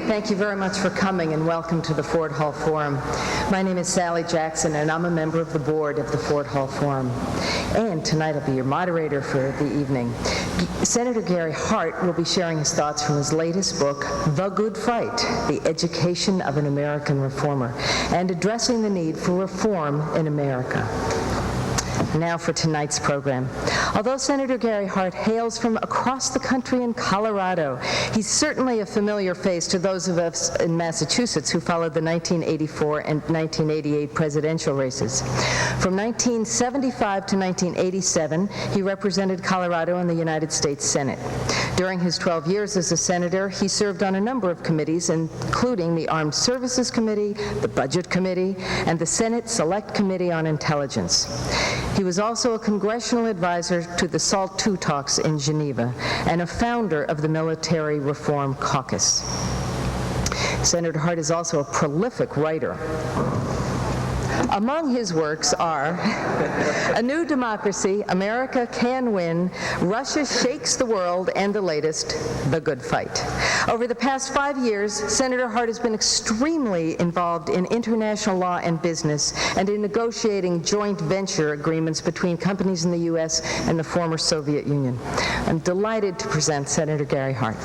Thank you very much for coming, and welcome to the Ford Hall Forum. My name is Sally Jackson, and I'm a member of the board of the Ford Hall Forum. And tonight I'll be your moderator for the evening. Senator Gary Hart will be sharing his thoughts from his latest book, The Good Fight: The Education of an American Reformer, and addressing the need for reform in America. Now for tonight's program. Although Senator Gary Hart hails from across the country in Colorado, he's certainly a familiar face to those of us in Massachusetts who followed the 1984 and 1988 presidential races. From 1975 to 1987, he represented Colorado in the United States Senate. During his 12 years as a senator, he served on a number of committees, including the Armed Services Committee, the Budget Committee, and the Senate Select Committee on Intelligence. He was also a congressional advisor to the SALT II talks in Geneva and a founder of the Military Reform Caucus. Senator Hart is also a prolific writer. Among his works are A New Democracy, America Can Win, Russia Shakes the World, and the latest, The Good Fight. Over the past 5 years, Senator Hart has been extremely involved in international law and business and in negotiating joint venture agreements between companies in the U.S. and the former Soviet Union. I'm delighted to present Senator Gary Hart.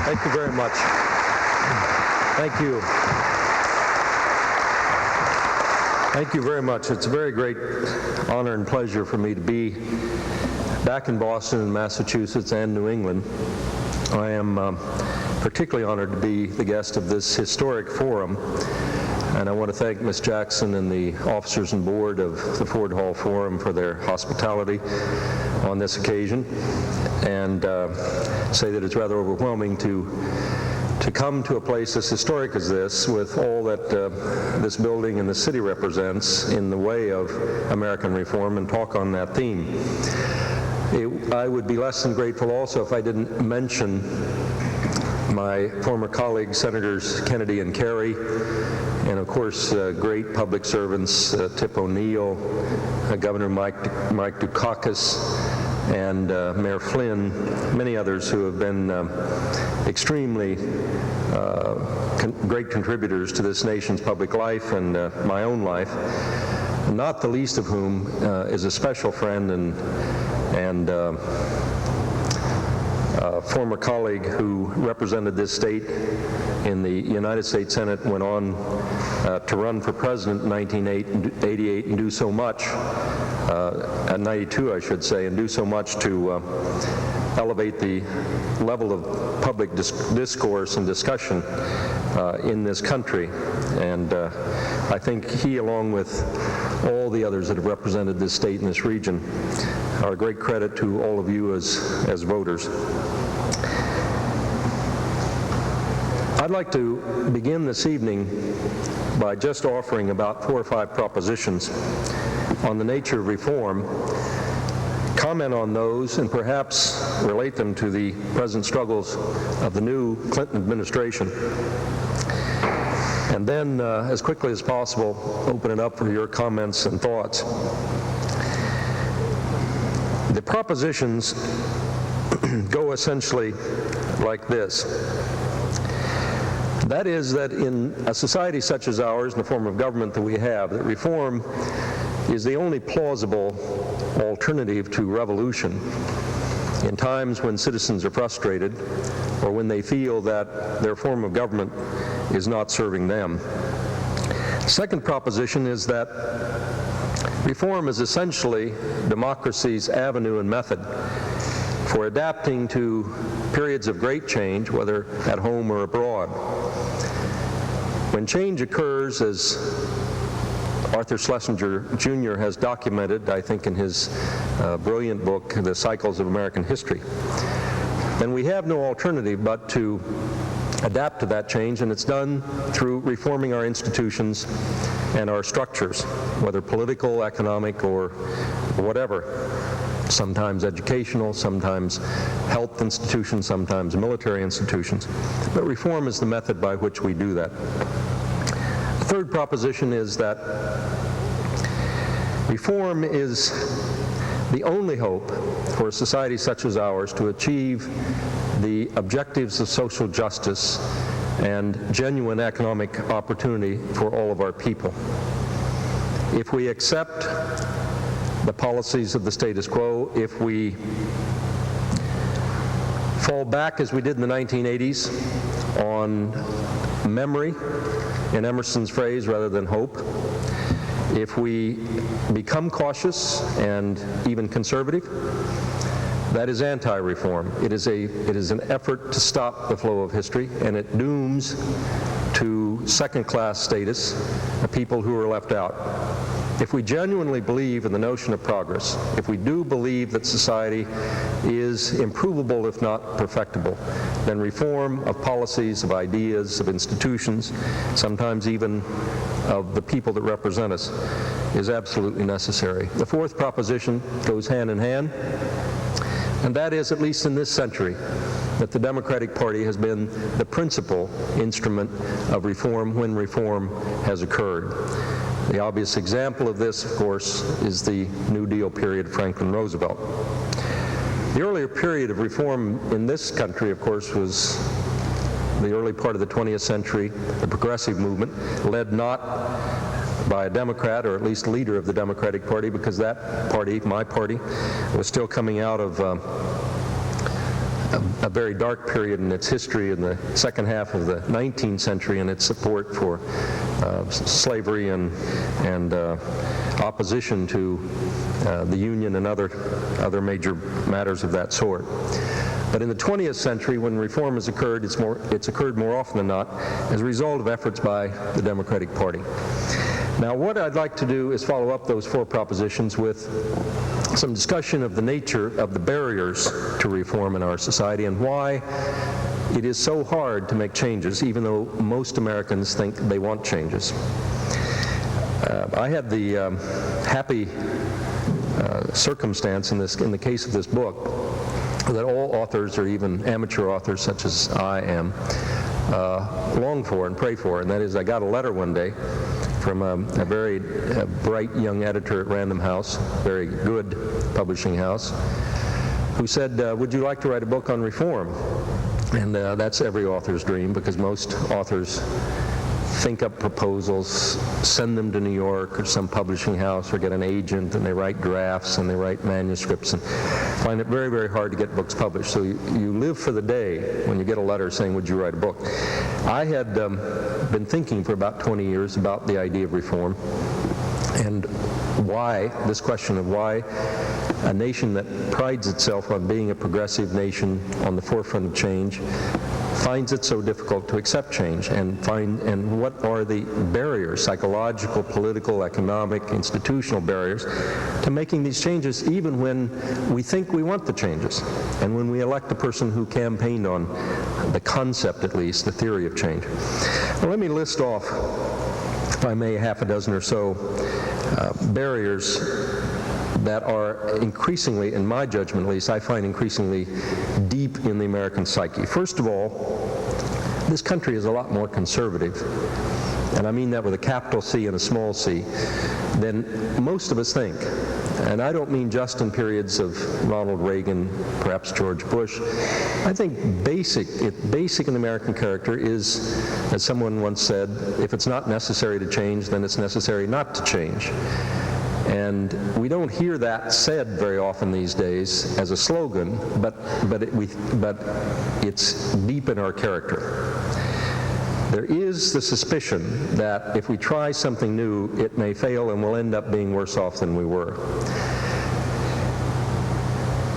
Thank you very much. Thank you. Thank you very much. It's a very great honor and pleasure for me to be back in Boston and Massachusetts and New England. I am particularly honored to be the guest of this historic forum, and I want to thank Ms. Jackson and the officers and board of the Ford Hall Forum for their hospitality on this occasion, and say that it's rather overwhelming to come to a place as historic as this with all that this building and the city represents in the way of American reform and talk on that theme. I would be less than grateful also if I didn't mention my former colleagues, Senators Kennedy and Kerry, and of course great public servants, Tip O'Neill, Governor Mike Dukakis, and Mayor Flynn, many others who have been extremely great contributors to this nation's public life and my own life, not the least of whom is a special friend and former colleague who represented this state in the United States Senate, went on to run for president in 1988 and do so much, at 92 I should say, and do so much to elevate the level of public discourse and discussion in this country. And I think he, along with all the others that have represented this state and this region, are a great credit to all of you as voters. I'd like to begin this evening by just offering about 4 or 5 propositions on the nature of reform, comment on those, and perhaps relate them to the present struggles of the new Clinton administration. And then, as quickly as possible, open it up for your comments and thoughts. The propositions go essentially like this. That is, that in a society such as ours, in the form of government that we have, that reform is the only plausible alternative to revolution in times when citizens are frustrated or when they feel that their form of government is not serving them. Second proposition is that reform is essentially democracy's avenue and method for adapting to periods of great change, whether at home or abroad. When change occurs, as Arthur Schlesinger Jr. has documented, I think in his brilliant book, The Cycles of American History, then we have no alternative but to adapt to that change, and it's done through reforming our institutions and our structures, whether political, economic, or whatever. Sometimes educational, sometimes health institutions, sometimes military institutions. But reform is the method by which we do that. The third proposition is that reform is the only hope for a society such as ours to achieve the objectives of social justice and genuine economic opportunity for all of our people. If we accept the policies of the status quo, if we fall back, as we did in the 1980s, on memory, in Emerson's phrase, rather than hope, if we become cautious and even conservative, that is anti-reform. It is an effort to stop the flow of history, and it dooms to second-class status the people who are left out. If we genuinely believe in the notion of progress, if we do believe that society is improvable if not perfectible, then reform of policies, of ideas, of institutions, sometimes even of the people that represent us, is absolutely necessary. The fourth proposition goes hand in hand, and that is, at least in this century, that the Democratic Party has been the principal instrument of reform when reform has occurred. The obvious example of this, of course, is the New Deal period of Franklin Roosevelt. The earlier period of reform in this country, of course, was the early part of the 20th century, the progressive movement, led not by a Democrat, or at least leader of the Democratic Party, because that party, my party, was still coming out of a very dark period in its history in the second half of the 19th century in its support for slavery and opposition to the Union and other major matters of that sort. But in the 20th century, when reform has occurred, it's occurred more often than not as a result of efforts by the Democratic Party. Now, what I'd like to do is follow up those four propositions with some discussion of the nature of the barriers to reform in our society and why it is so hard to make changes, even though most Americans think they want changes. I had the happy circumstance in the case of this book that all authors, or even amateur authors such as I am, long for and pray for, and that is, I got a letter one day from a very bright young editor at Random House, very good publishing house, who said, would you like to write a book on reform? And that's every author's dream, because most authors think up proposals, send them to New York or some publishing house, or get an agent, and they write drafts and they write manuscripts and find it very, very hard to get books published. So you live for the day when you get a letter saying, would you write a book? I had been thinking for about 20 years about the idea of reform, and why, this question of why a nation that prides itself on being a progressive nation on the forefront of change finds it so difficult to accept change, and what are the barriers, psychological, political, economic, institutional barriers to making these changes, even when we think we want the changes, and when we elect the person who campaigned on the concept, at least, the theory of change. Well, let me list off, if I may, half a dozen or so barriers that are increasingly, in my judgment at least, I find increasingly deep in the American psyche. First of all, this country is a lot more conservative, and I mean that with a capital C and a small c, than most of us think. And I don't mean just in periods of Ronald Reagan, perhaps George Bush. I think basic in American character is, as someone once said, if it's not necessary to change, then it's necessary not to change. And we don't hear that said very often these days as a slogan, but it's deep in our character. There is the suspicion that if we try something new, it may fail and we'll end up being worse off than we were.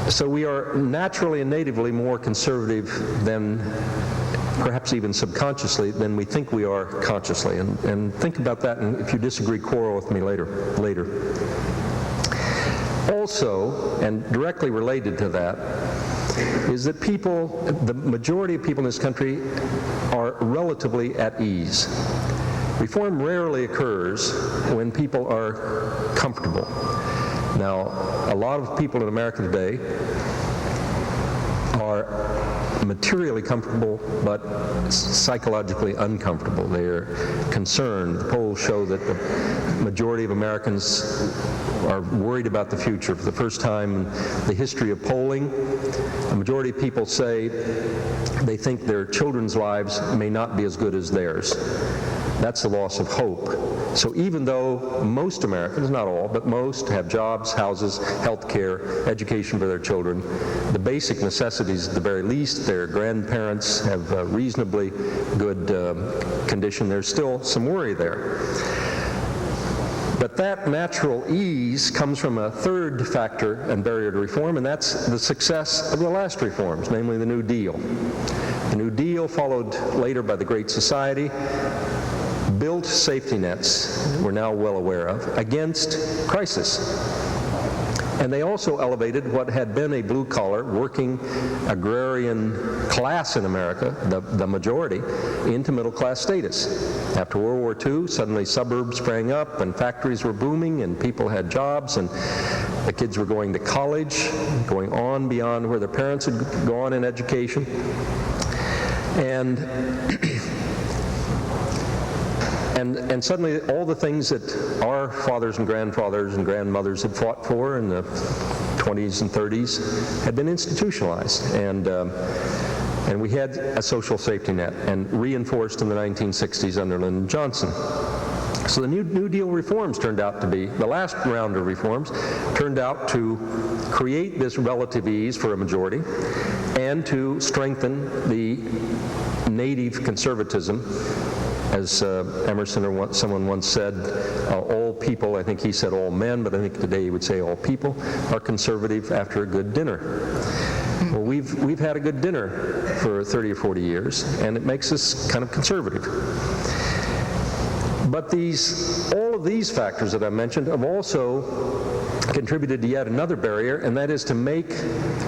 So we are naturally and natively more conservative than, perhaps even subconsciously, than we think we are consciously. And think about that, and if you disagree, quarrel with me later. Also, and directly related to that, is that the majority of people in this country are relatively at ease. Reform rarely occurs when people are comfortable. Now, a lot of people in America today are materially comfortable but psychologically uncomfortable. They are concerned. The polls show that the majority of Americans are worried about the future. For the first time in the history of polling, a majority of people say they think their children's lives may not be as good as theirs. That's the loss of hope. So even though most Americans, not all, but most have jobs, houses, health care, education for their children, the basic necessities at the very least, their grandparents have a reasonably good condition, there's still some worry there. But that natural ease comes from a third factor and barrier to reform, and that's the success of the last reforms, namely the New Deal. The New Deal, followed later by the Great Society, built safety nets, we're now well aware of, against crisis. And they also elevated what had been a blue-collar, working agrarian class in America, the majority, into middle-class status. After World War II, suddenly suburbs sprang up and factories were booming and people had jobs and the kids were going to college, going on beyond where their parents had gone in education. And suddenly all the things that our fathers and grandmothers had fought for in the 20s and 30s had been institutionalized. And we had a social safety net, and reinforced in the 1960s under Lyndon Johnson. So the New Deal reforms turned out to be, the last round of reforms, turned out to create this relative ease for a majority and to strengthen the native conservatism. As Emerson or someone once said, all people, I think he said all men, but I think today he would say all people, are conservative after a good dinner. Well, we've had a good dinner for 30 or 40 years, and it makes us kind of conservative. But all of these factors that I mentioned have also contributed to yet another barrier, and that is to make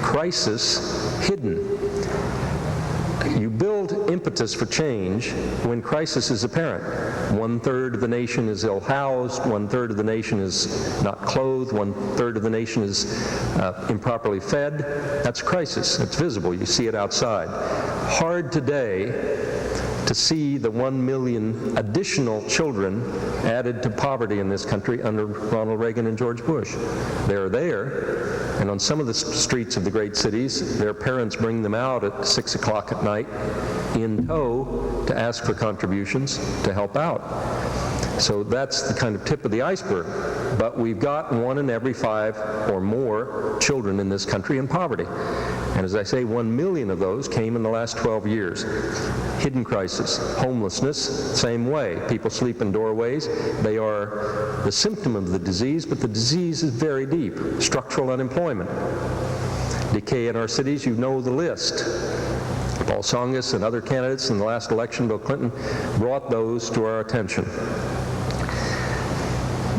crisis hidden. You build impetus for change when crisis is apparent. 1/3 of the nation is ill-housed, 1/3 of the nation is not clothed, 1/3 of the nation is improperly fed. That's crisis. It's visible. You see it outside. Hard today to see the 1 million additional children added to poverty in this country under Ronald Reagan and George Bush. They're there. And on some of the streets of the great cities, their parents bring them out at 6 o'clock at night in tow to ask for contributions to help out. So that's the kind of tip of the iceberg. But we've got 1 in every 5 or more children in this country in poverty. And as I say, 1 million of those came in the last 12 years. Hidden crisis. Homelessness, same way. People sleep in doorways. They are the symptom of the disease, but the disease is very deep. Structural unemployment. Decay in our cities, you know the list. Paul Tsongas and other candidates in the last election, Bill Clinton, brought those to our attention.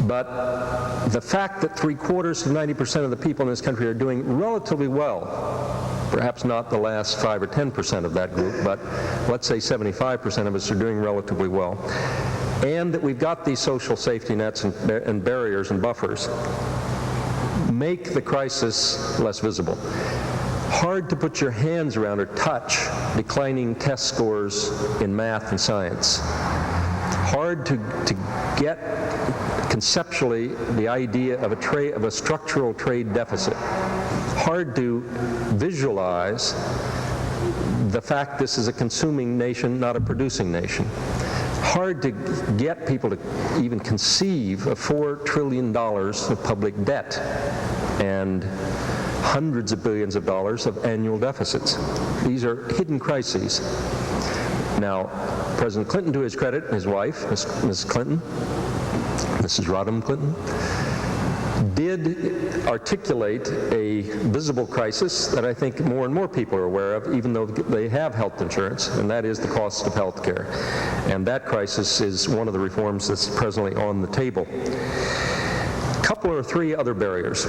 But the fact that 3/4 to 90% of the people in this country are doing relatively well, perhaps not the last 5 or 10% of that group, but let's say 75% of us are doing relatively well, and that we've got these social safety nets and barriers and buffers, make the crisis less visible. Hard to put your hands around or touch declining test scores in math and science. Hard to get conceptually the idea of a structural trade deficit. Hard to visualize the fact this is a consuming nation, not a producing nation. Hard to get people to even conceive of $4 trillion of public debt and hundreds of billions of dollars of annual deficits. These are hidden crises. Now, President Clinton, to his credit, his wife, Mrs. Clinton, Mrs. Rodham Clinton, did articulate a visible crisis that I think more and more people are aware of, even though they have health insurance, and that is the cost of health care. And that crisis is one of the reforms that's presently on the table. A couple or 3 other barriers.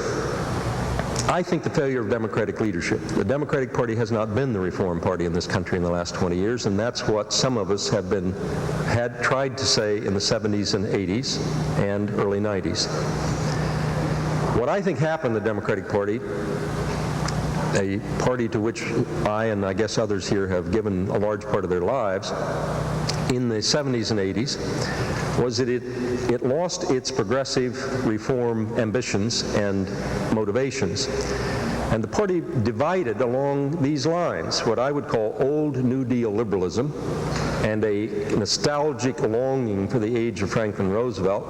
I think the failure of Democratic leadership. The Democratic Party has not been the reform party in this country in the last 20 years, and that's what some of us had tried to say in the 70s and 80s and early 90s. What I think happened in the Democratic Party a party to which I and I guess others here have given a large part of their lives in the 70s and 80s, was that it lost its progressive reform ambitions and motivations. And the party divided along these lines, what I would call old New Deal liberalism and a nostalgic longing for the age of Franklin Roosevelt,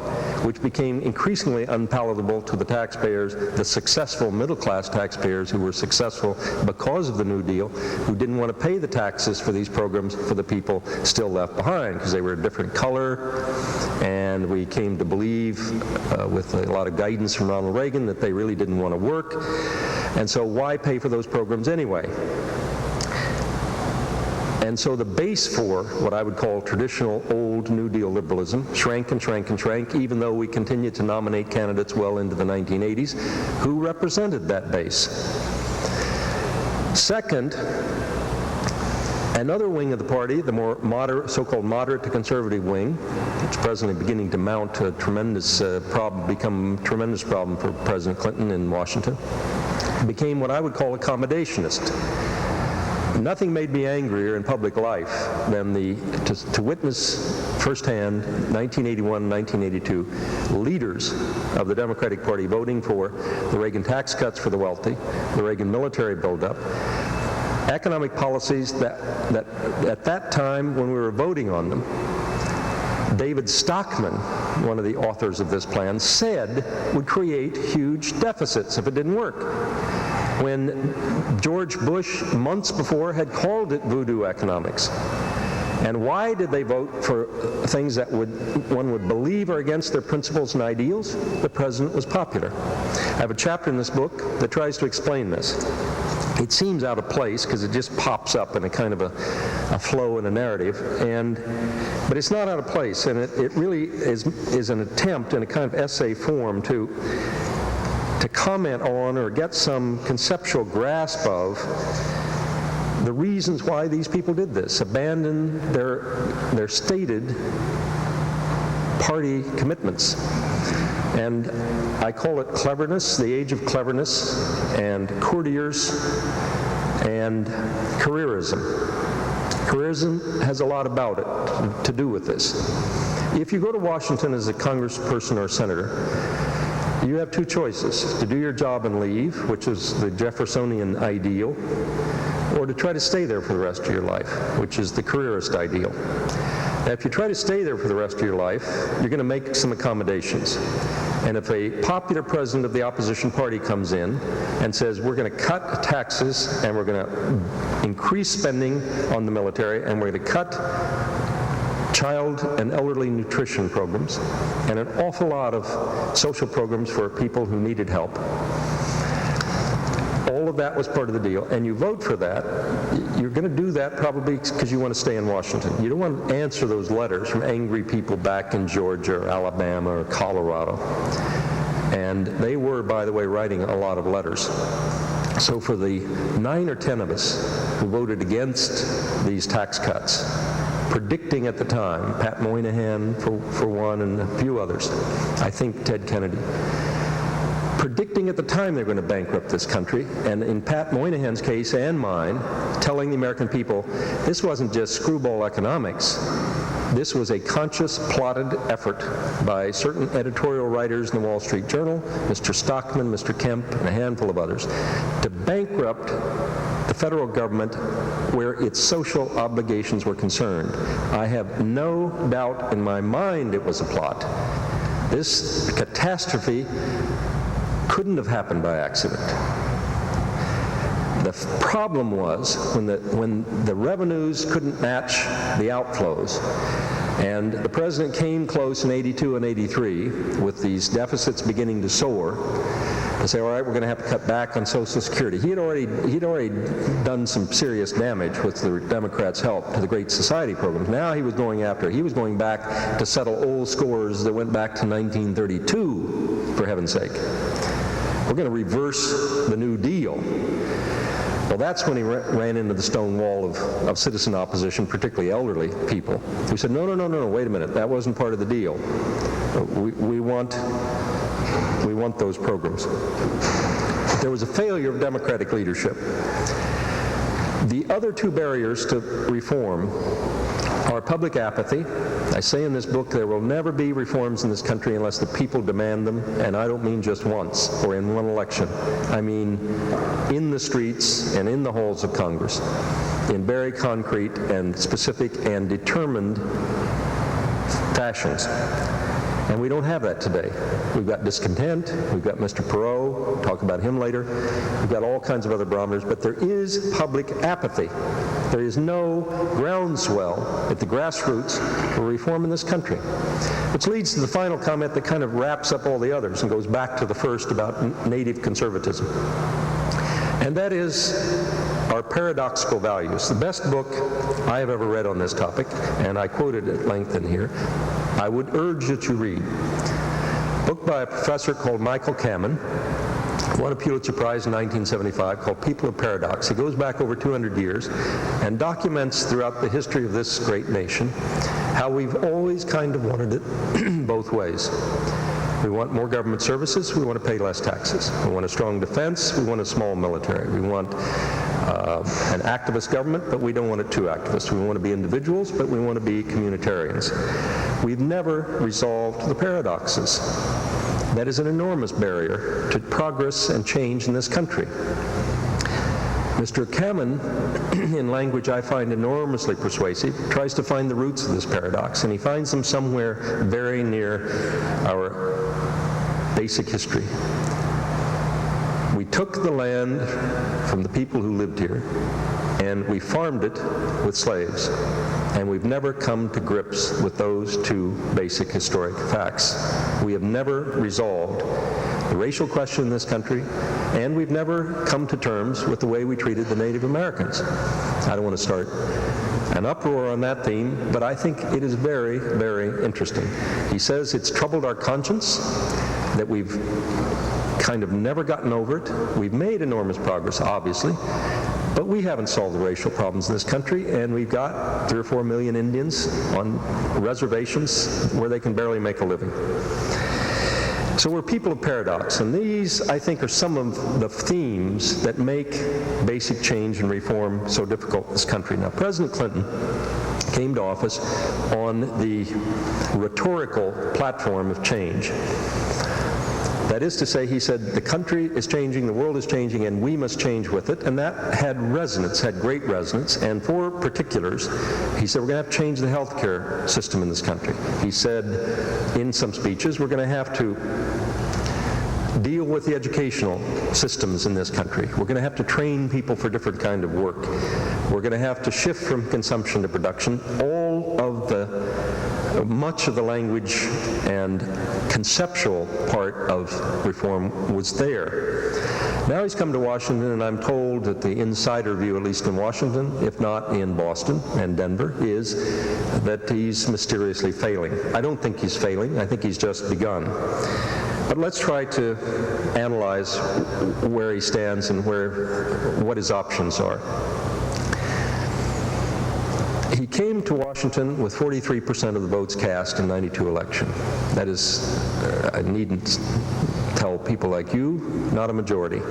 which became increasingly unpalatable to the taxpayers, the successful middle-class taxpayers who were successful because of the New Deal, who didn't want to pay the taxes for these programs for the people still left behind because they were a different color. And we came to believe, with a lot of guidance from Ronald Reagan, that they really didn't want to work. And so why pay for those programs anyway? And so the base for what I would call traditional old New Deal liberalism shrank and shrank and shrank, even though we continued to nominate candidates well into the 1980s who represented that base. Second, another wing of the party, the more moderate, so-called moderate to conservative wing, which is presently beginning to mount a tremendous become a tremendous problem for President Clinton in Washington, became what I would call accommodationist. Nothing made me angrier in public life than to witness firsthand 1981 1982 leaders of the Democratic Party voting for the Reagan tax cuts for the wealthy, the Reagan military buildup, economic policies that at that time when we were voting on them, David Stockman, one of the authors of this plan, said would create huge deficits if it didn't work. When George Bush, months before, had called it voodoo economics. And why did they vote for things that one would believe are against their principles and ideals? The president was popular. I have a chapter in this book that tries to explain this. It seems out of place because it just pops up in a kind of a flow in a narrative, but it's not out of place, and it really is an attempt in a kind of essay form to comment on or get some conceptual grasp of the reasons why these people did this, abandon their stated party commitments. And I call it cleverness, the age of cleverness, and courtiers, and careerism. Careerism has a lot about it to do with this. If you go to Washington as a congressperson or senator, you have two choices: to do your job and leave, which is the Jeffersonian ideal, or to try to stay there for the rest of your life, which is the careerist ideal. Now, if you try to stay there for the rest of your life, you're going to make some accommodations. And if a popular president of the opposition party comes in and says, we're going to cut taxes and we're going to increase spending on the military and we're going to cut child and elderly nutrition programs and an awful lot of social programs for people who needed help, all of that was part of the deal, and you vote for that, you're going to do that probably because you want to stay in Washington. You don't want to answer those letters from angry people back in Georgia or Alabama or Colorado. And they were, by the way, writing a lot of letters. So for the 9 or 10 of us who voted against these tax cuts, predicting at the time, Pat Moynihan for one and a few others, I think Ted Kennedy, predicting at the time they're going to bankrupt this country, and in Pat Moynihan's case and mine, telling the American people this wasn't just screwball economics. This was a conscious, plotted effort by certain editorial writers in the Wall Street Journal, Mr. Stockman, Mr. Kemp, and a handful of others, to bankrupt the federal government where its social obligations were concerned. I have no doubt in my mind it was a plot. This catastrophe couldn't have happened by accident. The problem was when the revenues couldn't match the outflows, and the president came close in 82 and 83 with these deficits beginning to soar, to say, all right, we're going to have to cut back on Social Security. He'd already done some serious damage with the Democrats' help to the Great Society programs. Now he was going back to settle old scores that went back to 1932, for heaven's sake. We're going to reverse the New Deal. Well, that's when he ran into the stone wall of citizen opposition, particularly elderly people, who said, no, wait a minute, that wasn't part of the deal. We want those programs. There was a failure of democratic leadership. The other two barriers to reform are public apathy. I say in this book there will never be reforms in this country unless the people demand them, and I don't mean just once or in one election. I mean in the streets and in the halls of Congress, in very concrete and specific and determined fashions. And we don't have that today. We've got discontent, we've got Mr. Perot, we'll talk about him later, we've got all kinds of other barometers, but there is public apathy. There is no groundswell at the grassroots for reform in this country. Which leads to the final comment that kind of wraps up all the others and goes back to the first about native conservatism. And that is our Paradoxical Values, the best book I have ever read on this topic, and I quoted at length in here. I would urge that you read. Book by a professor called Michael Kamen, won a Pulitzer Prize in 1975, called People of Paradox. He goes back over 200 years and documents throughout the history of this great nation how we've always kind of wanted it both ways. We want more government services, we want to pay less taxes. We want a strong defense, we want a small military. We want an activist government, but we don't want it too activist. We want to be individuals, but we want to be communitarians. We've never resolved the paradoxes. That is an enormous barrier to progress and change in this country. Mr. Kamen, in language I find enormously persuasive, tries to find the roots of this paradox, and he finds them somewhere very near our basic history. We took the land from the people who lived here, and we farmed it with slaves. And we've never come to grips with those two basic historic facts. We have never resolved the racial question in this country, and we've never come to terms with the way we treated the Native Americans. I don't want to start an uproar on that theme, but I think it is very, very interesting. He says it's troubled our conscience, that we've kind of never gotten over it. We've made enormous progress, obviously, but we haven't solved the racial problems in this country, and we've got 3 or 4 million Indians on reservations where they can barely make a living. So we're people of paradox, and these, I think, are some of the themes that make basic change and reform so difficult in this country. Now, President Clinton came to office on the rhetorical platform of change. That is to say, he said, the country is changing, the world is changing, and we must change with it. And that had resonance, had great resonance. And for particulars, he said, we're going to have to change the health care system in this country. He said in some speeches, we're going to have to deal with the educational systems in this country. We're going to have to train people for different kind of work. We're going to have to shift from consumption to production. Much of the language and conceptual part of reform was there. Now he's come to Washington, and I'm told that the insider view, at least in Washington, if not in Boston and Denver, is that he's mysteriously failing. I don't think he's failing. I think he's just begun. But let's try to analyze where he stands and what his options are. He came to Washington with 43% of the votes cast in '92 election. That is, I needn't tell people like you, not a majority.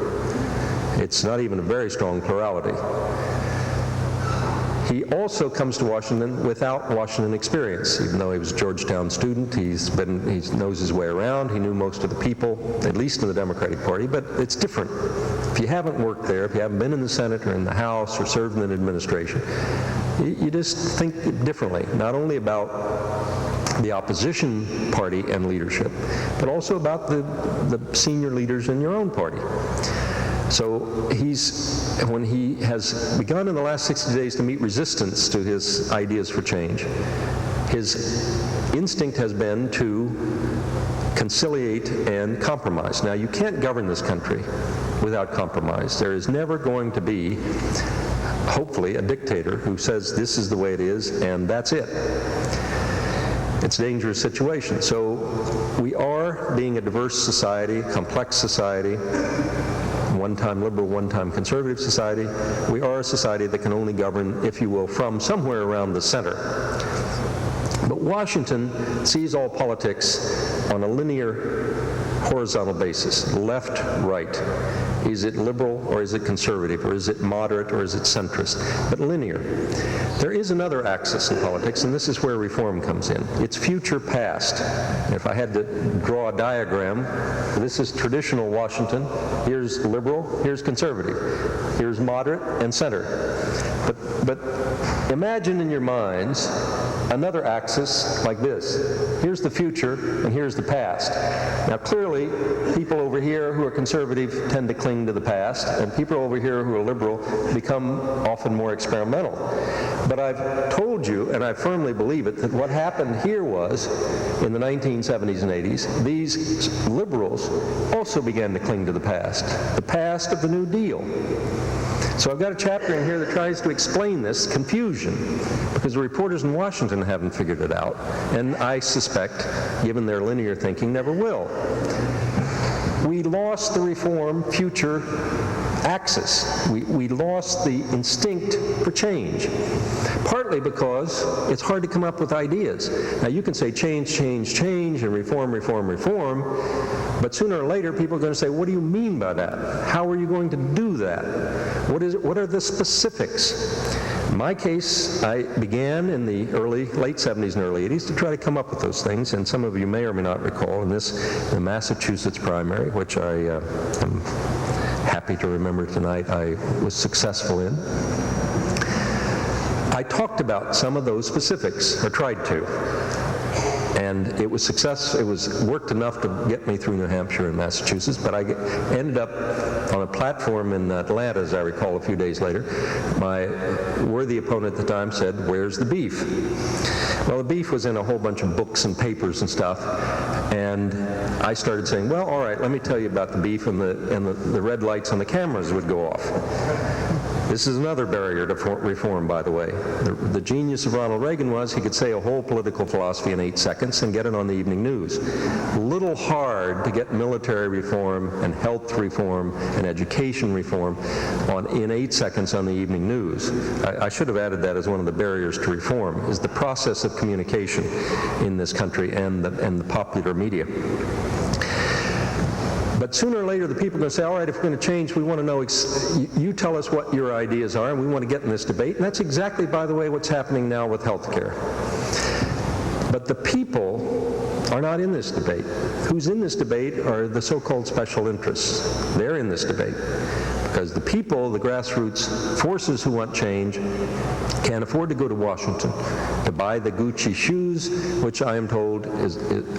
It's not even a very strong plurality. He also comes to Washington without Washington experience. Even though he was a Georgetown student, he knows his way around. He knew most of the people, at least in the Democratic Party, but it's different. If you haven't worked there, if you haven't been in the Senate or in the House or served in an administration, you just think differently, not only about the opposition party and leadership, but also about the senior leaders in your own party. So when he has begun in the last 60 days to meet resistance to his ideas for change, his instinct has been to conciliate and compromise. Now, you can't govern this country without compromise. There is never going to be, hopefully, a dictator who says this is the way it is and that's it. It's a dangerous situation. So we are, being a diverse society, complex society, one-time liberal, one-time conservative society, we are a society that can only govern, if you will, from somewhere around the center. But Washington sees all politics on a linear, horizontal basis, left, right. Is it liberal or is it conservative, or is it moderate or is it centrist? But linear. There is another axis in politics, and this is where reform comes in. It's future-past. If I had to draw a diagram, this is traditional Washington. Here's liberal, here's conservative. Here's moderate and center. But imagine in your minds another axis like this. Here's the future, and here's the past. Now, clearly, people over here who are conservative tend to cling to the past, and people over here who are liberal become often more experimental. But I've told you, and I firmly believe it, that what happened here was, in the 1970s and 80s, these liberals also began to cling to the past of the New Deal. So I've got a chapter in here that tries to explain this confusion, because the reporters in Washington haven't figured it out, and I suspect, given their linear thinking, never will. We lost the reform future axis. We lost the instinct for change, partly because it's hard to come up with ideas. Now, you can say change, change, change, and reform, reform, reform, but sooner or later people are going to say, what do you mean by that? How are you going to do that? What are the specifics? In my case, I began in the late 70s and early 80s to try to come up with those things, and some of you may or may not recall in the Massachusetts primary, which I am happy to remember tonight I was successful in. I talked about some of those specifics, or tried to. And it was worked enough to get me through New Hampshire and Massachusetts, but I ended up on a platform in Atlanta, as I recall, a few days later. My worthy opponent at the time said, "Where's the beef?" Well, the beef was in a whole bunch of books and papers and stuff, and I started saying, well, all right, let me tell you about the beef, and the red lights on the cameras would go off. This is another barrier to reform, by the way. The genius of Ronald Reagan was he could say a whole political philosophy in 8 seconds and get it on the evening news. A little hard to get military reform and health reform and education reform in 8 seconds on the evening news. I should have added that as one of the barriers to reform, is the process of communication in this country and the popular media. But sooner or later, the people are going to say, all right, if we're going to change, we want to know, you tell us what your ideas are, and we want to get in this debate. And that's exactly, by the way, what's happening now with health care. But the people are not in this debate. Who's in this debate are the so-called special interests. They're in this debate. Because the people, the grassroots forces who want change, can't afford to go to Washington to buy the Gucci shoes, which I am told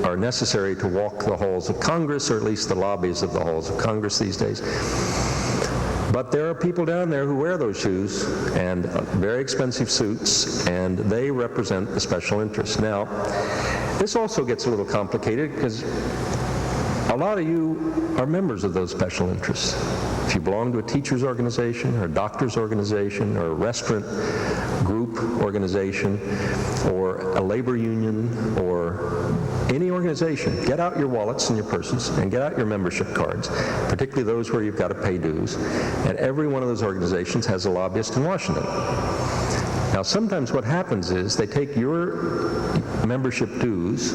are necessary to walk the halls of Congress, or at least the lobbies of the halls of Congress these days. But there are people down there who wear those shoes and very expensive suits, and they represent the special interests. Now, this also gets a little complicated because a lot of you are members of those special interests. If you belong to a teacher's organization or a doctor's organization or a restaurant group organization or a labor union or any organization, get out your wallets and your purses and get out your membership cards, particularly those where you've got to pay dues. And every one of those organizations has a lobbyist in Washington. Now, sometimes what happens is they take your membership dues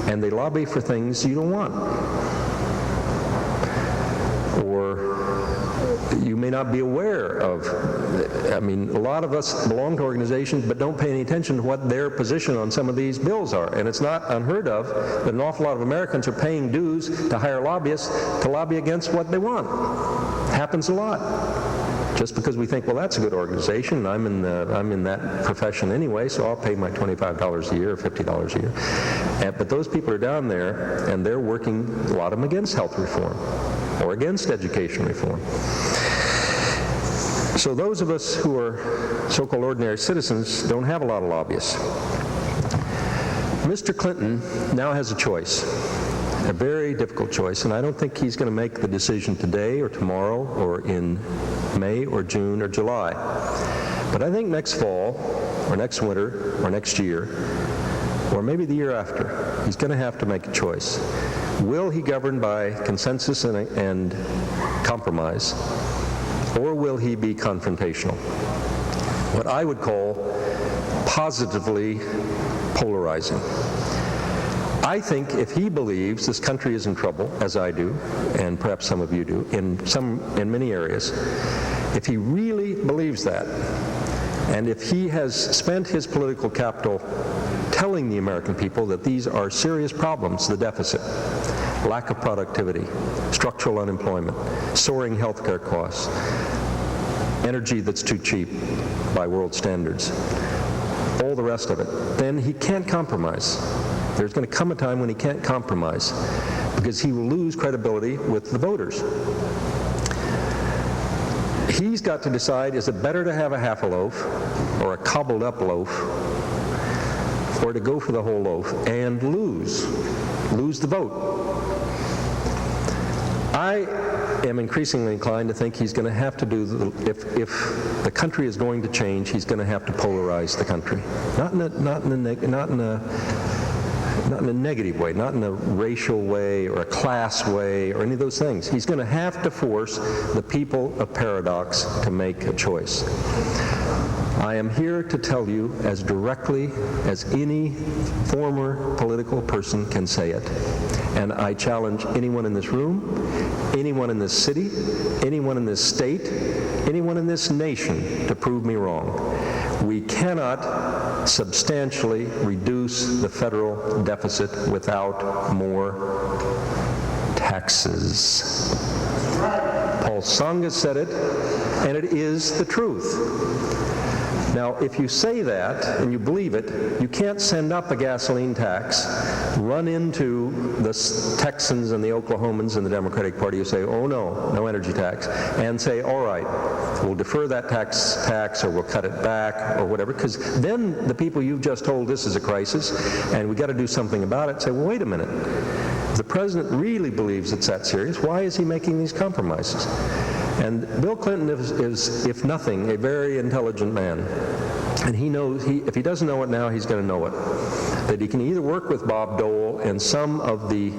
and they lobby for things you don't want. Or you may not be aware of. I mean, a lot of us belong to organizations but don't pay any attention to what their position on some of these bills are. And it's not unheard of that an awful lot of Americans are paying dues to hire lobbyists to lobby against what they want. Happens a lot. Just because we think, well, that's a good organization, and I'm in that profession anyway, so I'll pay my $25 a year or $50 a year. But those people are down there, and they're working, a lot of them, against health reform or against education reform. So those of us who are so-called ordinary citizens don't have a lot of lobbyists. Mr. Clinton now has a choice, a very difficult choice, and I don't think he's going to make the decision today or tomorrow or in May or June or July. But I think next fall or next winter or next year or maybe the year after, he's going to have to make a choice. Will he govern by consensus and compromise, or will he be confrontational? What I would call positively polarizing. I think if he believes this country is in trouble, as I do, and perhaps some of you do, in many areas, if he really believes that, and if he has spent his political capital telling the American people that these are serious problems, the deficit, lack of productivity, structural unemployment, soaring health care costs, energy that's too cheap by world standards, all the rest of it, then he can't compromise. There's going to come a time when he can't compromise because he will lose credibility with the voters. He's got to decide, is it better to have a half a loaf or a cobbled up loaf, or to go for the whole loaf and lose the vote? I am increasingly inclined to think he's going to have to do, if the country is going to change, he's going to have to polarize the country. Not in a negative way, not in a racial way or a class way or any of those things. He's going to have to force the people of Paradox to make a choice. I am here to tell you as directly as any former political person can say it. And I challenge anyone in this room, anyone in this city, anyone in this state, anyone in this nation to prove me wrong. We cannot substantially reduce the federal deficit without more taxes. Paul Tsongas said it, and it is the truth. Now, if you say that and you believe it, you can't send up a gasoline tax, run into the Texans and the Oklahomans in the Democratic Party who say, oh no energy tax, and say, all right, we'll defer that tax or we'll cut it back or whatever, because then the people you've just told this is a crisis and we've got to do something about it say, well, wait a minute. If the president really believes it's that serious, why is he making these compromises? And Bill Clinton is, if nothing, a very intelligent man. And he knows, if he doesn't know it now, he's going to know it. That he can either work with Bob Dole and some of the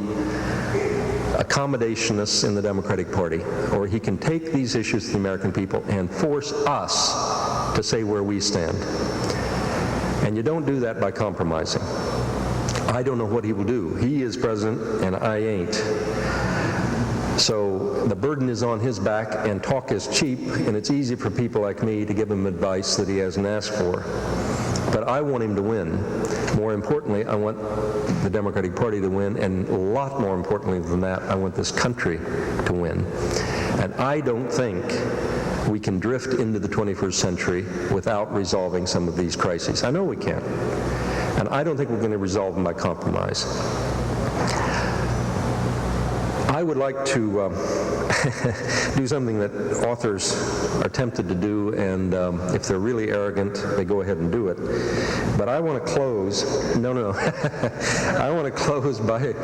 accommodationists in the Democratic Party, or he can take these issues to the American people and force us to say where we stand. And you don't do that by compromising. I don't know what he will do. He is president and I ain't. So the burden is on his back, and talk is cheap, and it's easy for people like me to give him advice that he hasn't asked for. But I want him to win. More importantly, I want the Democratic Party to win, and a lot more importantly than that, I want this country to win. And I don't think we can drift into the 21st century without resolving some of these crises. I know we can't. And I don't think we're going to resolve them by compromise. I would like to do something that authors are tempted to do, and if they're really arrogant, they go ahead and do it. But I want to close, I want to close by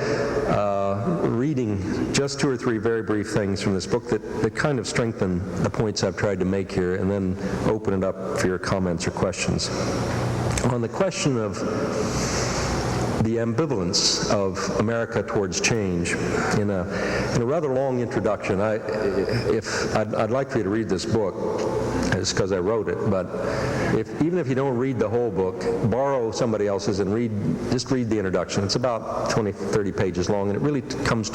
reading just 2 or 3 very brief things from this book that kind of strengthen the points I've tried to make here, and then open it up for your comments or questions. On the question of the ambivalence of America towards change, in a rather long introduction, I'd like for you to read this book. It's because I wrote it, but even if you don't read the whole book, borrow somebody else's and just read the introduction. It's about 20, 30 pages long, and it really tries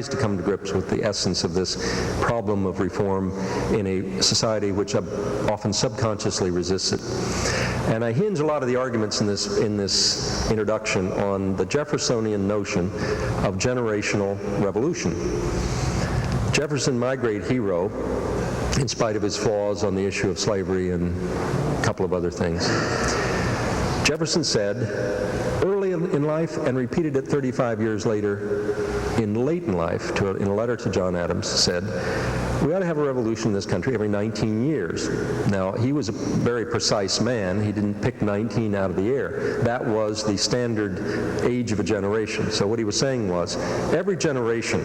to come to grips with the essence of this problem of reform in a society which often subconsciously resists it. And I hinge a lot of the arguments in this introduction on the Jeffersonian notion of generational revolution. Jefferson, my great hero, in spite of his flaws on the issue of slavery and a couple of other things. Jefferson said early in life, and repeated it 35 years later late in life, in a letter to John Adams, said, we ought to have a revolution in this country every 19 years. Now, he was a very precise man. He didn't pick 19 out of the air. That was the standard age of a generation. So what he was saying was, every generation,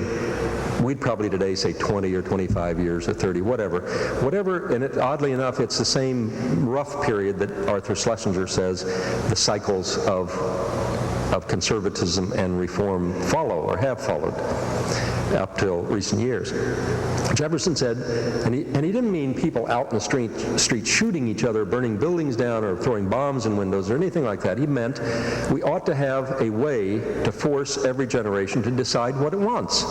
we'd probably today say 20 or 25 years or 30, whatever, and oddly enough, it's the same rough period that Arthur Schlesinger says the cycles of of conservatism and reform follow or have followed up till recent years. Jefferson said, and he didn't mean people out in the street shooting each other, burning buildings down, or throwing bombs in windows or anything like that. He meant we ought to have a way to force every generation to decide what it wants.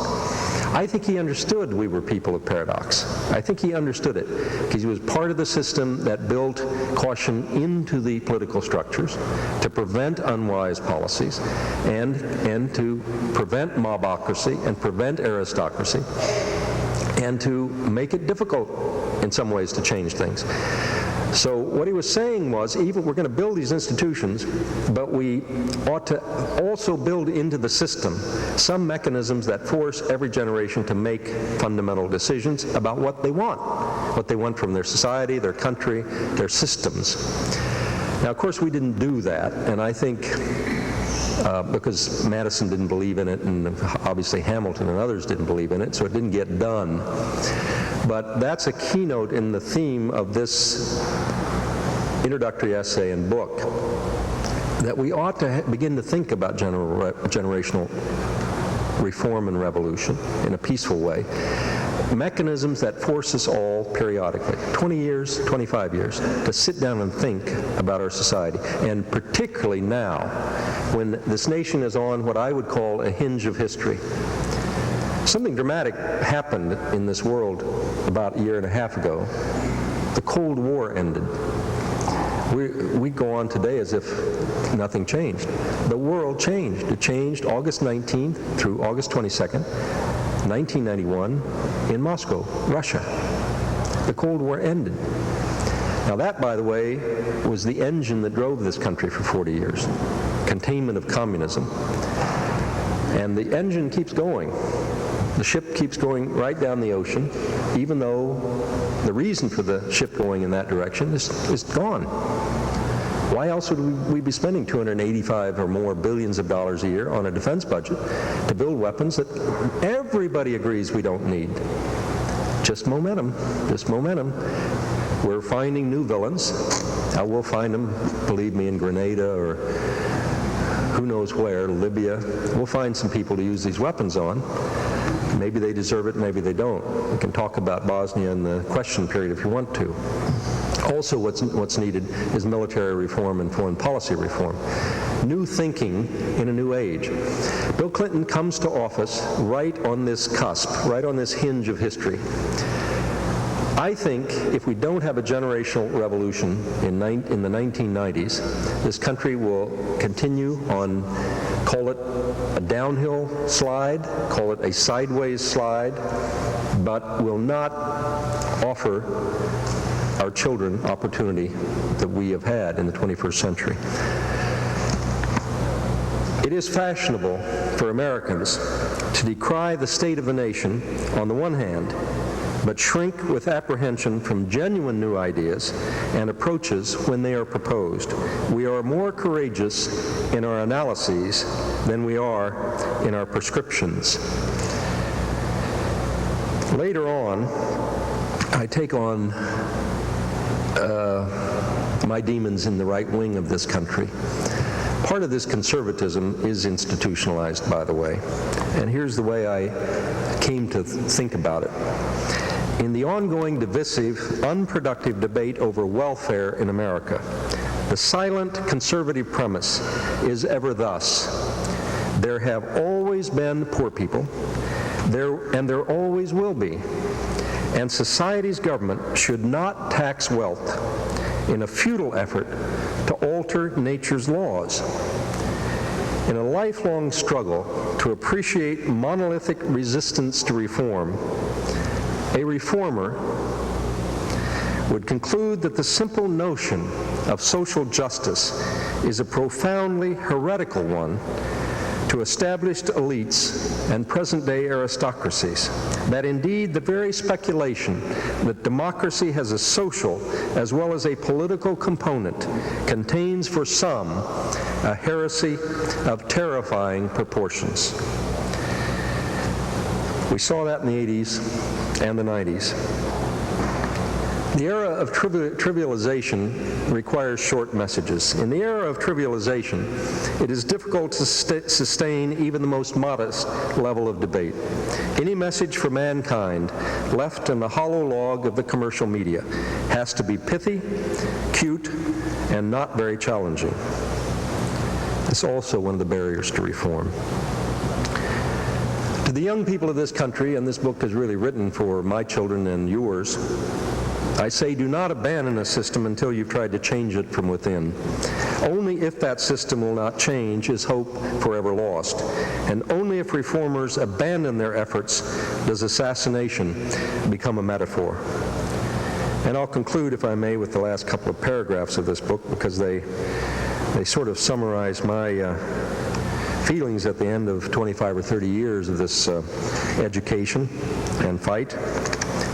I think he understood we were people of paradox. I think he understood it because he was part of the system that built caution into the political structures to prevent unwise policies and to prevent mobocracy and prevent aristocracy and to make it difficult in some ways to change things. So what he was saying was, even we're going to build these institutions, but we ought to also build into the system some mechanisms that force every generation to make fundamental decisions about what they want from their society, their country, their systems. Now, of course, we didn't do that, and I think because Madison didn't believe in it, and obviously Hamilton and others didn't believe in it, so it didn't get done. But that's a keynote in the theme of this introductory essay and book, that we ought to begin to think about generational reform and revolution in a peaceful way. Mechanisms that force us all periodically, 20 years, 25 years, to sit down and think about our society. And particularly now, when this nation is on what I would call a hinge of history. Something dramatic happened in this world about a year and a half ago. The Cold War ended. We go on today as if nothing changed. The world changed. It changed August 19th through August 22nd, 1991, in Moscow, Russia. The Cold War ended. Now that, by the way, was the engine that drove this country for 40 years. Containment of communism. And the engine keeps going. The ship keeps going right down the ocean, even though the reason for the ship going in that direction is gone. Why else would we be spending $285 or more billions of dollars a year on a defense budget to build weapons that everybody agrees we don't need? Just momentum, just momentum. We're finding new villains. Now we'll find them, believe me, in Grenada or who knows where, Libya. We'll find some people to use these weapons on. Maybe they deserve it, maybe they don't. We can talk about Bosnia in the question period if you want to. Also, what's needed is military reform and foreign policy reform. New thinking in a new age. Bill Clinton comes to office right on this cusp, right on this hinge of history. I think if we don't have a generational revolution in the 1990s, this country will continue on, call it a downhill slide, call it a sideways slide, but will not offer our children opportunity that we have had in the 21st century. It is fashionable for Americans to decry the state of the nation on the one hand, but shrink with apprehension from genuine new ideas and approaches when they are proposed. We are more courageous in our analyses than we are in our prescriptions. Later on, I take on my demons in the right wing of this country. Part of this conservatism is institutionalized, by the way, and here's the way I came to think about it. In the ongoing divisive, unproductive debate over welfare in America, the silent conservative premise is ever thus: there have always been poor people, and there always will be, and society's government should not tax wealth in a futile effort to alter nature's laws. In a lifelong struggle to appreciate monolithic resistance to reform, a reformer would conclude that the simple notion of social justice is a profoundly heretical one to established elites and present-day aristocracies, that indeed the very speculation that democracy has a social as well as a political component contains for some a heresy of terrifying proportions. We saw that in the 80s and the 90s. The era of trivialization requires short messages. In the era of trivialization, it is difficult to sustain even the most modest level of debate. Any message for mankind left in the hollow log of the commercial media has to be pithy, cute, and not very challenging. It's also one of the barriers to reform. To the young people of this country, and this book is really written for my children and yours, I say do not abandon a system until you've tried to change it from within. Only if that system will not change is hope forever lost. And only if reformers abandon their efforts does assassination become a metaphor. And I'll conclude, if I may, with the last couple of paragraphs of this book, because they sort of summarize my feelings at the end of 25 or 30 years of this education and fight.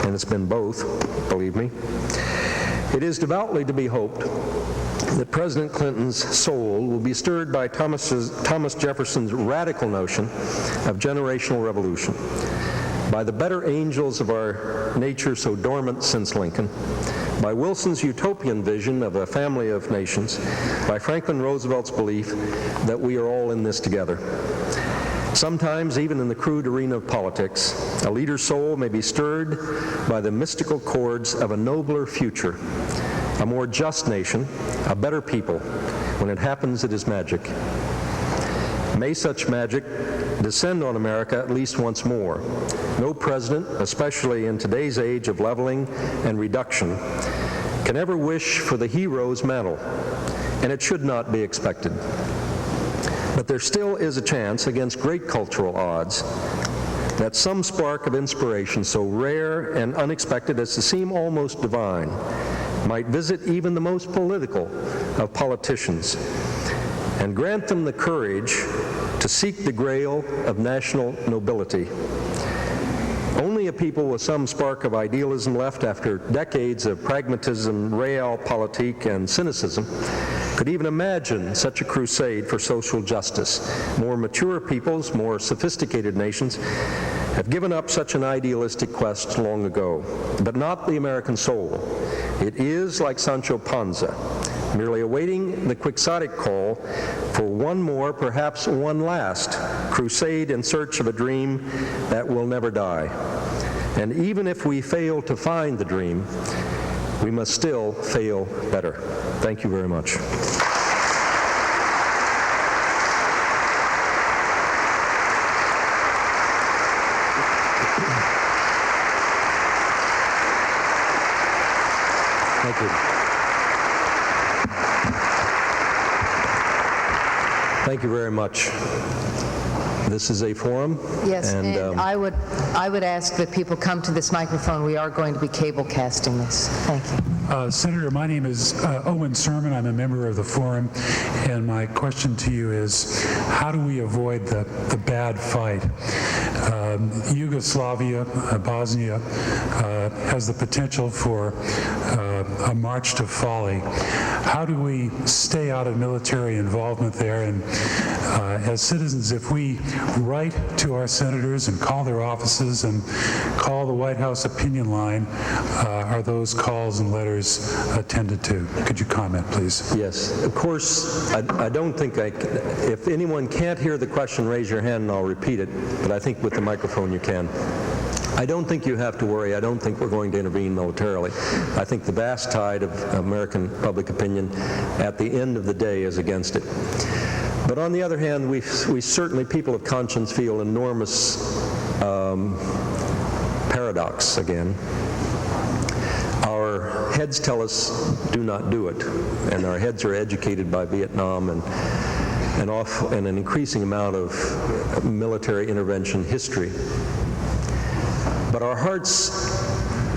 And it's been both, believe me. It is devoutly to be hoped that President Clinton's soul will be stirred by Thomas Jefferson's radical notion of generational revolution, by the better angels of our nature so dormant since Lincoln, by Wilson's utopian vision of a family of nations, by Franklin Roosevelt's belief that we are all in this together. Sometimes, even in the crude arena of politics, a leader's soul may be stirred by the mystical chords of a nobler future, a more just nation, a better people. When it happens, it is magic. May such magic descend on America at least once more. No president, especially in today's age of leveling and reduction, can ever wish for the hero's mantle, and it should not be expected. But there still is a chance, against great cultural odds, that some spark of inspiration so rare and unexpected as to seem almost divine might visit even the most political of politicians and grant them the courage to seek the grail of national nobility. Only a people with some spark of idealism left after decades of pragmatism, realpolitik, and cynicism could even imagine such a crusade for social justice. More mature peoples, more sophisticated nations have given up such an idealistic quest long ago, but not the American soul. It is, like Sancho Panza, merely awaiting the quixotic call for one more, perhaps one last, crusade in search of a dream that will never die. And even if we fail to find the dream, we must still fail better. Thank you very much. Thank you. Thank you very much. This is a forum. Yes, and I would ask that people come to this microphone. We are going to be cable casting this. Thank you. Senator, my name is Owen Sermon. I'm a member of the forum, and my question to you is, how do we avoid the bad fight? Yugoslavia, Bosnia, has the potential for a march to folly. How do we stay out of military involvement there? And as citizens, if we write to our senators and call their offices and call the White House opinion line, are those calls and letters attended to? Could you comment, please? Yes. Of course, I don't think if anyone can't hear the question, raise your hand and I'll repeat it. But I think with the microphone you can. I don't think you have to worry. I don't think we're going to intervene militarily. I think the vast tide of American public opinion at the end of the day is against it. But on the other hand, we certainly, people of conscience, feel enormous paradox again. Our heads tell us do not do it, and our heads are educated by Vietnam and an increasing amount of military intervention history. But our hearts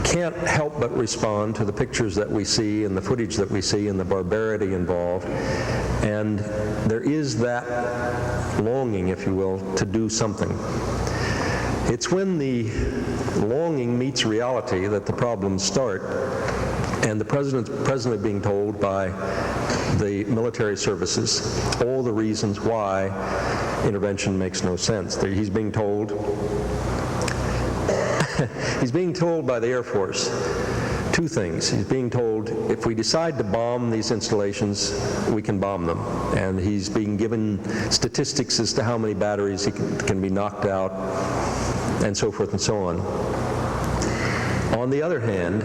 can't help but respond to the pictures that we see and the footage that we see and the barbarity involved. And there is that longing, if you will, to do something. It's when the longing meets reality that the problems start. And the president's presently being told by the military services all the reasons why intervention makes no sense. He's being told by the Air Force two things. He's being told, if we decide to bomb these installations, we can bomb them. And he's being given statistics as to how many batteries can be knocked out, and so forth and so on. On the other hand,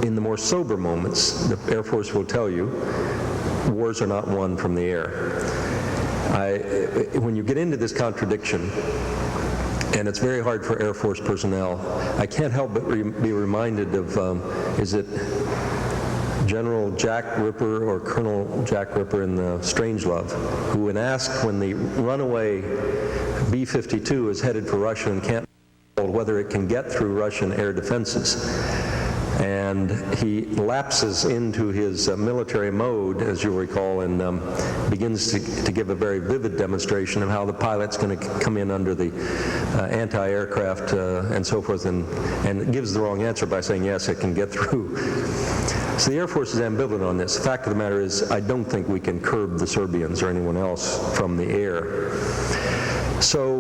in the more sober moments, the Air Force will tell you, wars are not won from the air. When you get into this contradiction, and it's very hard for Air Force personnel, I can't help but be reminded of, is it General Jack Ripper or Colonel Jack Ripper in the Strangelove, who when asked when the runaway B-52 is headed for Russia and can't be told whether it can get through Russian air defenses, and he lapses into his military mode, as you'll recall, and begins to give a very vivid demonstration of how the pilot's going to come in under the anti-aircraft and so forth, and gives the wrong answer by saying, yes, it can get through. So the Air Force is ambivalent on this. The fact of the matter is, I don't think we can curb the Serbians or anyone else from the air. So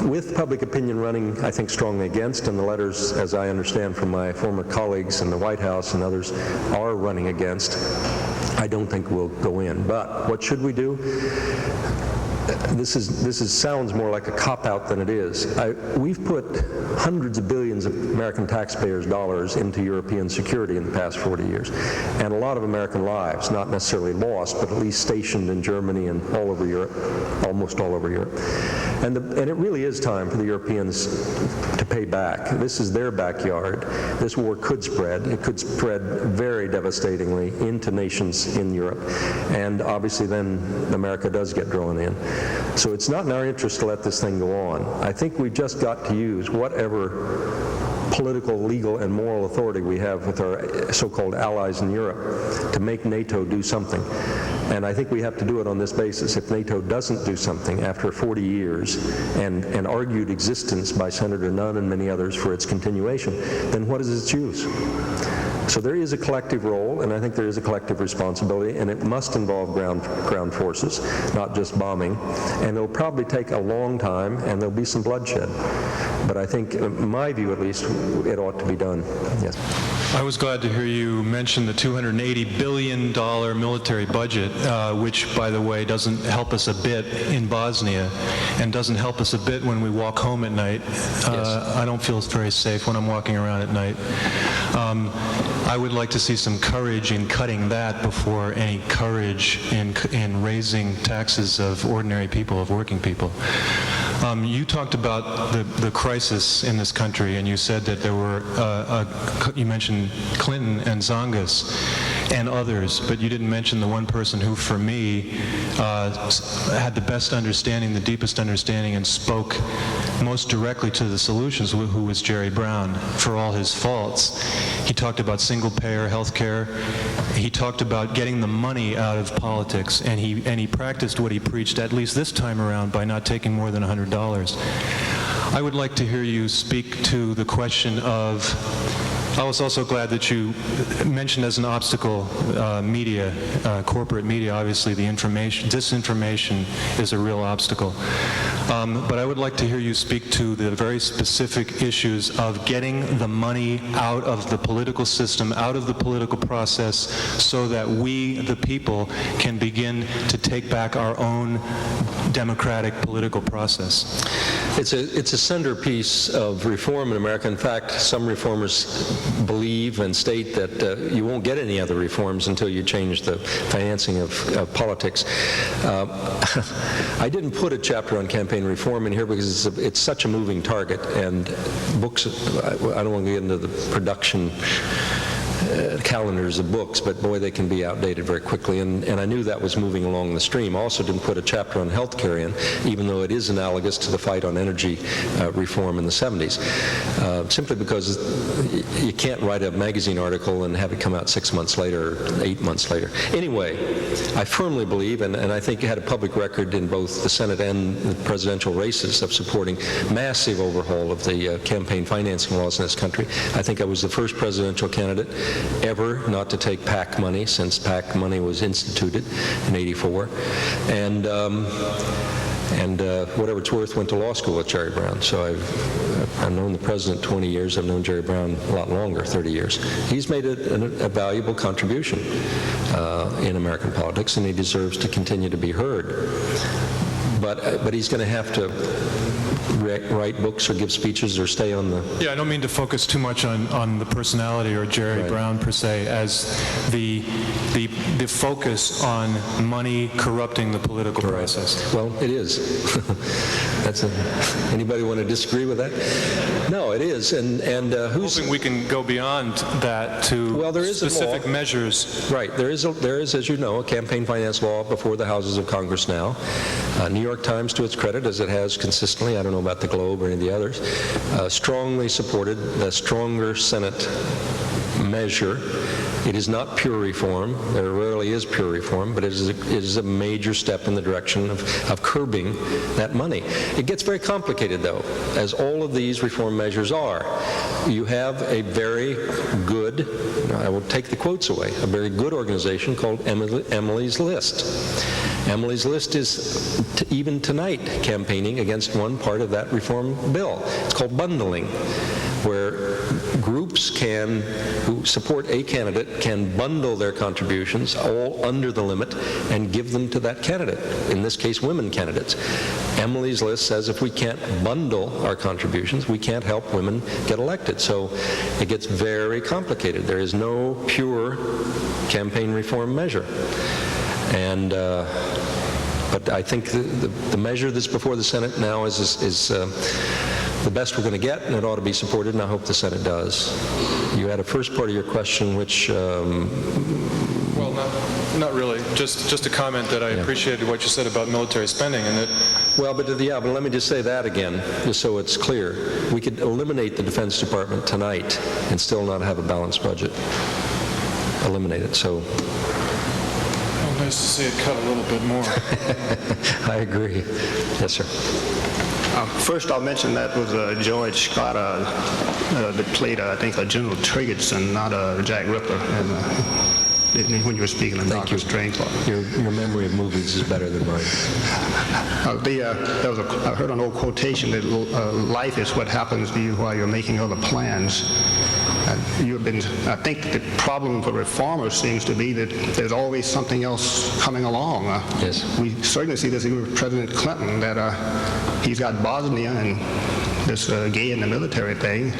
with public opinion running, I think, strongly against, and the letters, as I understand from my former colleagues in the White House and others, are running against, I don't think we'll go in. But what should we do? This sounds more like a cop-out than it is. We've put hundreds of billions of American taxpayers' dollars into European security in the past 40 years, and a lot of American lives, not necessarily lost, but at least stationed in Germany and all over Europe, almost all over Europe. And it really is time for the Europeans to pay back. This is their backyard. This war could spread. It could spread very devastatingly into nations in Europe, and obviously then America does get drawn in. So it's not in our interest to let this thing go on. I think we've just got to use whatever political, legal, and moral authority we have with our so-called allies in Europe to make NATO do something. And I think we have to do it on this basis. If NATO doesn't do something after 40 years and argued existence by Senator Nunn and many others for its continuation, then what is its use? So there is a collective role, and I think there is a collective responsibility, and it must involve ground forces, not just bombing. And it'll probably take a long time, and there'll be some bloodshed. But I think, in my view at least, it ought to be done. Yes. I was glad to hear you mention the $280 billion military budget, which, by the way, doesn't help us a bit in Bosnia and doesn't help us a bit when we walk home at night. Yes. I don't feel very safe when I'm walking around at night. I would like to see some courage in cutting that before any courage in raising taxes of ordinary people, of working people. You talked about the crisis in this country, and you said that there were, you mentioned Clinton and Zongas and others, but you didn't mention the one person who, for me, had the best understanding, the deepest understanding, and spoke most directly to the solutions, who was Jerry Brown, for all his faults. He talked about single-payer health care. He talked about getting the money out of politics, and he practiced what he preached, at least this time around, by not taking more than $100. I would like to hear you speak to the question of, I was also glad that you mentioned as an obstacle media, corporate media. Obviously, the disinformation is a real obstacle. But I would like to hear you speak to the very specific issues of getting the money out of the political system, out of the political process, so that we, the people, can begin to take back our own democratic political process. It's a centerpiece of reform in America. In fact, some reformers believe and state that you won't get any other reforms until you change the financing of politics. I didn't put a chapter on campaign reform in here because it's such a moving target, and books, I don't want to get into the production calendars of books, but boy, they can be outdated very quickly, and I knew that was moving along the stream. I also didn't put a chapter on health care in, even though it is analogous to the fight on energy reform in the 70s, simply because you can't write a magazine article and have it come out 6 months later or 8 months later. Anyway, I firmly believe, and I think you had a public record in both the Senate and the presidential races of supporting massive overhaul of the campaign financing laws in this country. I think I was the first presidential candidate ever not to take PAC money since PAC money was instituted in '84. And And whatever it's worth, went to law school with Jerry Brown. So I've known the president 20 years. I've known Jerry Brown a lot longer, 30 years. He's made a valuable contribution in American politics, and he deserves to continue to be heard. But he's going to have to write books or give speeches or stay on the... Yeah, I don't mean to focus too much on the personality or Jerry Brown per se, as the focus on money corrupting the political process. Well, it is. Anybody want to disagree with that? No, it is. And who's... Hoping we can go beyond that to specific measures. Right. There is, as you know, a campaign finance law before the houses of Congress now. New York Times, to its credit, as it has consistently, I don't know about the Globe or any of the others, strongly supported the stronger Senate measure. It is not pure reform. There rarely is pure reform, but it is a major step in the direction of curbing that money. It gets very complicated, though, as all of these reform measures are. You have a very good, I will take the quotes away, a very good organization called Emily's List. Emily's List is, even tonight, campaigning against one part of that reform bill. It's called bundling, where groups who support a candidate can bundle their contributions all under the limit and give them to that candidate, in this case women candidates. Emily's List says if we can't bundle our contributions, we can't help women get elected. So it gets very complicated. There is no pure campaign reform measure. And but I think the measure that's before the Senate now is the best we're going to get, and it ought to be supported, and I hope the Senate does. You had a first part of your question, which... Well, not really. Just a comment that I appreciated what you said about military spending, and that... Well, but let me just say that again, just so it's clear. We could eliminate the Defense Department tonight and still not have a balanced budget. Eliminate it, so... Nice to see it cut a little bit more. I agree. Yes, sir. First, I'll mention that was George Scott that played, I think, General Triggerson, not Jack Ripper. And when you were speaking of Dr. Strangelove. Your memory of movies is better than mine. I heard an old quotation that life is what happens to you while you're making other plans. I think the problem for reformers seems to be that there's always something else coming along. Yes. We certainly see this even with President Clinton, that he's got Bosnia and this gay in the military thing.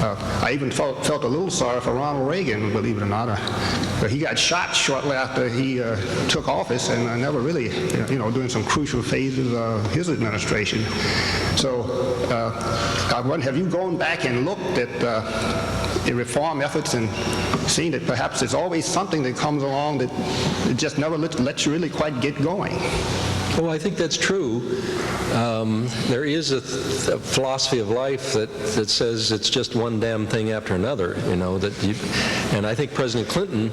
I even felt a little sorry for Ronald Reagan, believe it or not. He got shot shortly after he took office, and never really, during some crucial phases of his administration. So I wonder, have you gone back and looked at the reform efforts and seen that perhaps there's always something that comes along that just never lets you really quite get going? Well, I think that's true. There is a philosophy of life that says it's just one damn thing after another, and I think President Clinton,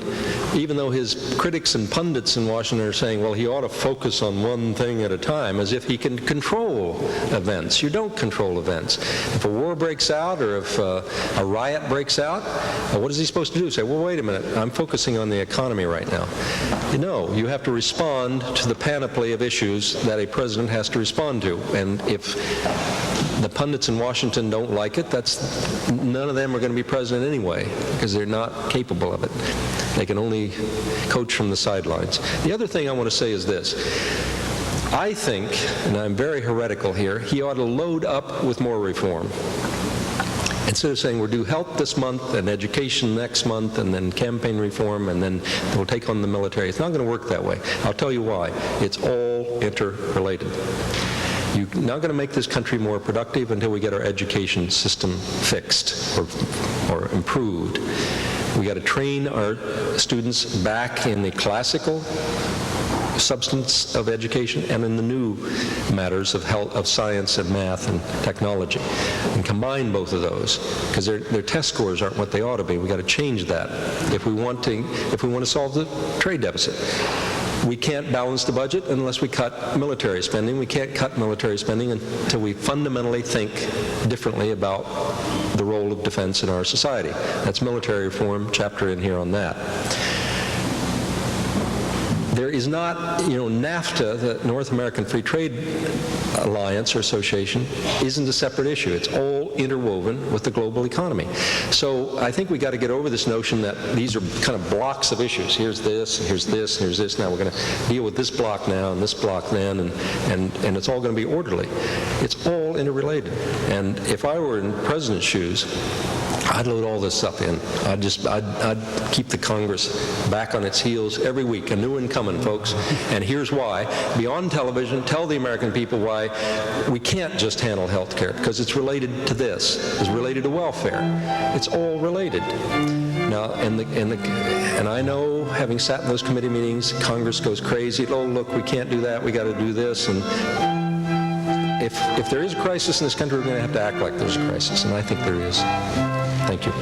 even though his critics and pundits in Washington are saying, well, he ought to focus on one thing at a time, as if he can control events. You don't control events. If a war breaks out or if a riot breaks out, what is he supposed to do? Say, well, wait a minute, I'm focusing on the economy right now. You have to respond to the panoply of issues that a president has to respond to. And if the pundits in Washington don't like it, none of them are going to be president anyway, because they're not capable of it. They can only coach from the sidelines. The other thing I want to say is this. I think, and I'm very heretical here, he ought to load up with more reform. Instead of saying we'll do health this month and education next month and then campaign reform and then we'll take on the military. It's not going to work that way. I'll tell you why. It's all interrelated. You're not going to make this country more productive until we get our education system fixed or improved. We got to train our students back in the classical substance of education and in the new matters of health, of science and math and technology, and combine both of those, because their test scores aren't what they ought to be. We got to change that if we want to solve the trade deficit. We can't balance the budget unless we cut military spending. We can't cut military spending until we fundamentally think differently about the role of defense in our society. That's military reform, chapter in here on that. there is not, NAFTA, the North American Free Trade Alliance or Association, isn't a separate issue. It's all interwoven with the global economy. So I think we got to get over this notion that these are kind of blocks of issues. Here's this, and here's this, and here's this. Now we're going to deal with this block now and this block then, and it's all going to be orderly. It's all interrelated. And if I were in the president's shoes, I'd load all this stuff in. I'd keep the Congress back on its heels every week. A new one coming, folks. And here's why. Beyond television, tell the American people why we can't just handle health care, because it's related to this. It's related to welfare. It's all related. Now, and I know, having sat in those committee meetings, Congress goes crazy. Oh, look, we can't do that. We got to do this. And if there is a crisis in this country, we're going to have to act like there's a crisis, and I think there is. Thank you.